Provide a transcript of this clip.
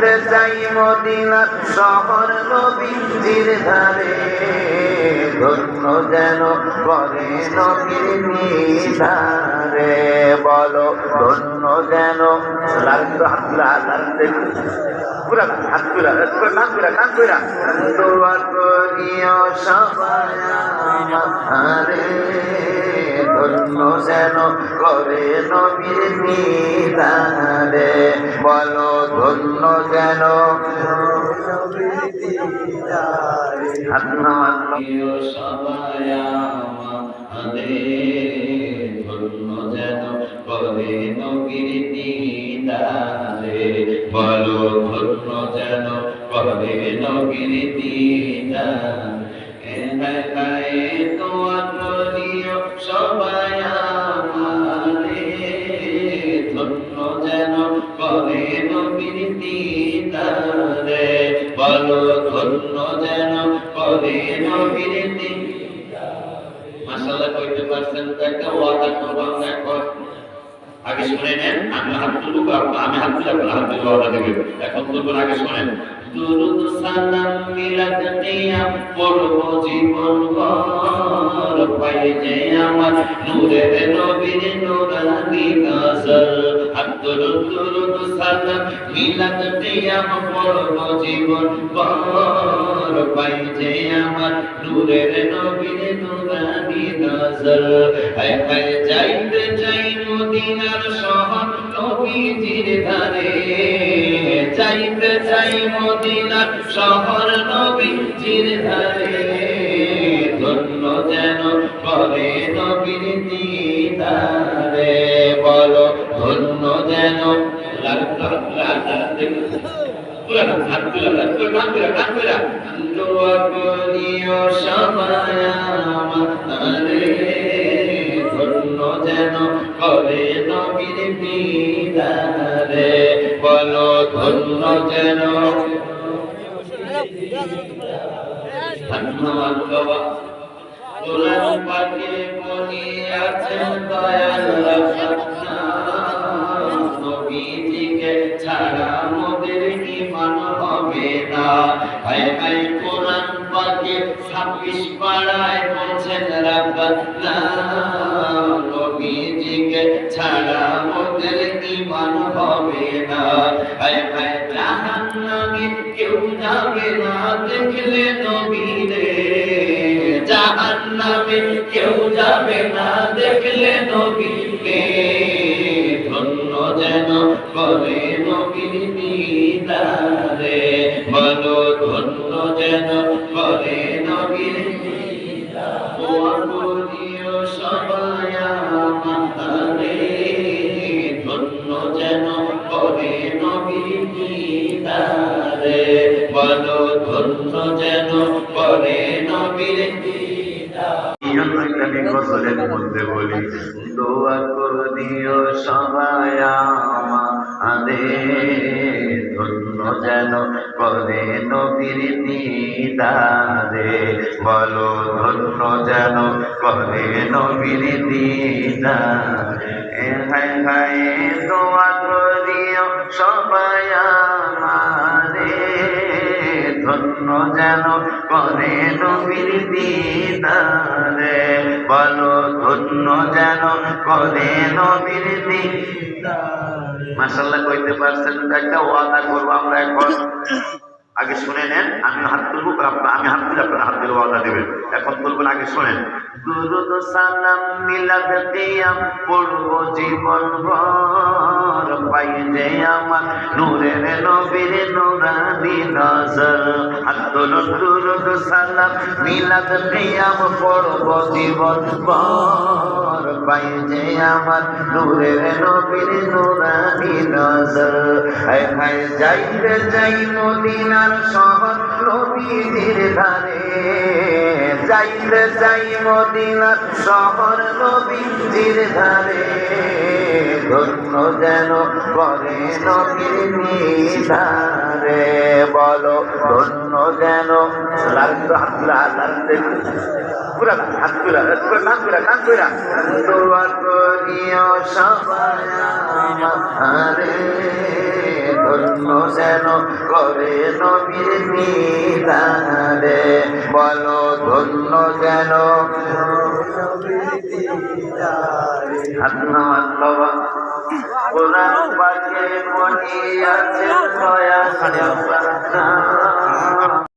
যাইতে চাই মদিনার শহর নবীজির ধারে ধন্য যেন করে নবীর নিধারে বলো ধন্য যেন দোয়া করিও সবাই আমারে ধন্য যেন করে নবীর নিধারে বলো ধন্য যেন সবাই আমারে ধন্য যেন করে নবীর দিদারে বলো ধন্য যেন করে নবীর দিদারে দোয়া করিও সবাই আমারে ধন্য যেন করে নবীর দিদারে বলো ধন্য যেন করে নবীর দিদারে মাশাআল্লাহ কইতে পারছেন তো একটা ওয়াদা করব আমরা এখন আগে শুনে নেন আমি হাত তুলব আমি হাত তুলব হাত তুলব ওয়াদা দেব এখন তুলব আগে শুনেন দুরুদ সালাম মিলাদ কিয়াম পড়ব জীবন ভর পাই যে আমার নূরের নবীর নূরানি গাজল হাত তুলুন দুরুদ সালাম মিলাদ কিয়াম পড়ব জীবন ভর পাই যে আমার নূরের নবীর নূরানি গাজল হায় হায় যাইতে চাই মদিনার শহর নবীজির ধারে যাইতে চাই মদিনার শহর নবীজির ধারে ধন্য যেন করে নবীর দিদারে বলো ধন্য যেন দোয়া করিও সবাই আমারে ধন্য যেন করে নবীর দিদারে বলো ধন্য যেন ধন্যবাদ বাবা কোরআন পাকে বলিয়াছেন দয়াল নবীজিকে ছাড়া মোদের ঈমান হবে না হায় হায় কোরআন পাকে 26 পারায় বলছেন রাব্বানা নবীজিকে ছাড়া মোদের ঈমান হবে না হায় হায় জাহান্নামে কেউ যাবে না দেখলে নবীরে জাহান্নামে কেউ যাবে না দেখলে নবীকে ধন্য যেন করে নবীর দিদারে বলো ধন্য যেন করে নবীর দিদারে দোয়া করিও সবাই আমারে ধন্য যেন করে নবীর দিদারে বলো ধন্য যেন করে নবীর আমি গজলের মধ্যে বলি দোয়া করিও সবাই আমাদের ধন্য যেন করে নবীর দিদারে বলো ধন্য যেন করে নবীর দিদারে হায় হায় দোয়া করিও সবাই আমাদের ধন্য যেন করে নবীর দিদারে বলো ধন্য যেন করে নবীর দিদারে মাশাআল্লাহ কইতে পারছেন একটা ওয়াদা করব আমরা এখন আগে শুনে নেন আমি হাত তুলব আমি হাত তুলে আপনারা হাত তুলে ওয়াদা দেবেন এখন বলবেন আগে শুনেন দুরুদ সালাম মিলাদ কিয়াম পড়ব জীবন ভর পাই যে আমার নূরের নবীর নূরানি নজর হাত তুলুন দুরুদ সালাম মিলাদ কিয়াম পড়ব জীবন ভর পাই যে আমার নূরের নবীর নূরানি নজর হায় হায় যাইতে চাই মদিনার শহর নবীজির ধারে যাইতে চাই মদিনার শহর নবীজির ধারে ধন্য যেন করে নবীর নিধারে বলো ধন্য যেন হাত তুলা দোয়া করিও সবাই আমারে ধন্য যেন করে নবীর দিদারে বলো ধন্য যেন হাত নামান বাবা কোরআন পাকে